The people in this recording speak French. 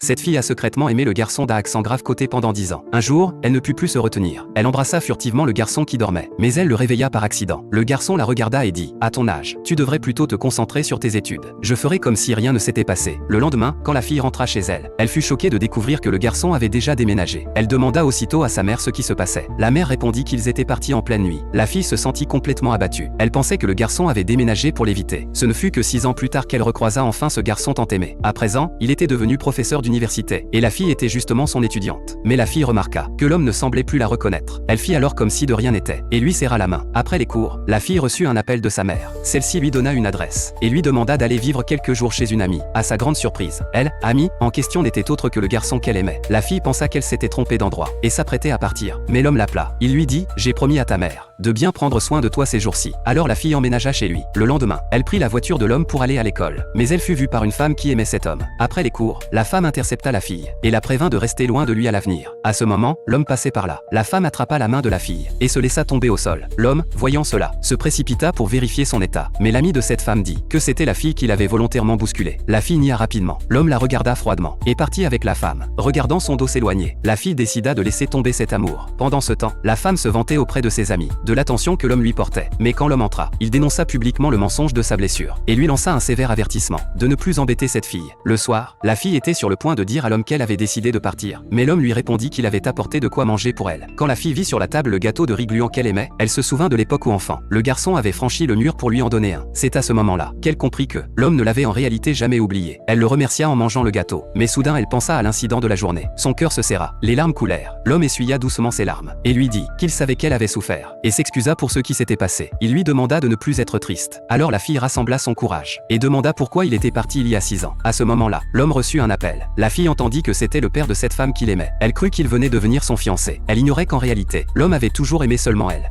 Cette fille a secrètement aimé le garçon d'un accent grave côté pendant 10 ans. Un jour, elle ne put plus se retenir. Elle embrassa furtivement le garçon qui dormait. Mais elle le réveilla par accident. Le garçon la regarda et dit « À ton âge, tu devrais plutôt te concentrer sur tes études. Je ferai comme si rien ne s'était passé. » Le lendemain, quand la fille rentra chez elle, elle fut choquée de découvrir que le garçon avait déjà déménagé. Elle demanda aussitôt à sa mère ce qui se passait. La mère répondit qu'ils étaient partis en pleine nuit. La fille se sentit complètement abattue. Elle pensait que le garçon avait déménagé pour l'éviter. Ce ne fut que 6 ans plus tard qu'elle recroisa enfin ce garçon tant aimé. À présent, il était devenu professeur d'université, et la fille était justement son étudiante. Mais la fille remarqua que l'homme ne semblait plus la reconnaître. Elle fit alors comme si de rien n'était, et lui serra la main. Après les cours, la fille reçut un appel de sa mère. Celle-ci lui donna une adresse, et lui demanda d'aller vivre quelques jours chez une amie. À sa grande surprise, elle, amie, en question n'était autre que le garçon qu'elle aimait. La fille pensa qu'elle s'était trompée d'endroit, et s'apprêtait à partir. Mais l'homme l'appela. Il lui dit « J'ai promis à ta mère de bien prendre soin de toi ces jours-ci. » Alors la fille emménagea chez lui. Le lendemain, elle prit la voiture de l'homme pour aller à l'école. Mais elle fut vue par une femme qui aimait cet homme. Après les cours, la femme intercepta la fille, et la prévint de rester loin de lui à l'avenir. À ce moment, l'homme passait par là. La femme attrapa la main de la fille, et se laissa tomber au sol. L'homme, voyant cela, se précipita pour vérifier son état. Mais l'ami de cette femme dit que c'était la fille qui l'avait volontairement bousculée. La fille nia rapidement. L'homme la regarda froidement, et partit avec la femme. Regardant son dos s'éloigner, la fille décida de laisser tomber cet amour. Pendant ce temps, la femme se vantait auprès de ses amis de l'attention que l'homme lui portait. Mais quand l'homme entra, il dénonça publiquement le mensonge de sa blessure, et lui lança un sévère avertissement de ne plus embêter cette fille. Le soir, la fille était sur le point de dire à l'homme qu'elle avait décidé de partir, mais l'homme lui répondit qu'il avait apporté de quoi manger pour elle. Quand la fille vit sur la table le gâteau de riz gluant qu'elle aimait, elle se souvint de l'époque où enfant, le garçon avait franchi le mur pour lui en donner un. C'est à ce moment-là qu'elle comprit que l'homme ne l'avait en réalité jamais oublié. Elle le remercia en mangeant le gâteau, mais soudain elle pensa à l'incident de la journée. Son cœur se serra, les larmes coulèrent. L'homme essuya doucement ses larmes, et lui dit qu'il savait qu'elle avait souffert, et s'excusa pour ce qui s'était passé. Il lui demanda de ne plus être triste. Alors la fille rassembla son courage, et demanda pourquoi il était parti il y a 6 ans. À ce moment-là, l'homme reçut un appel. La fille entendit que c'était le père de cette femme qu'il aimait. Elle crut qu'il venait devenir son fiancé. Elle ignorait qu'en réalité, l'homme avait toujours aimé seulement elle.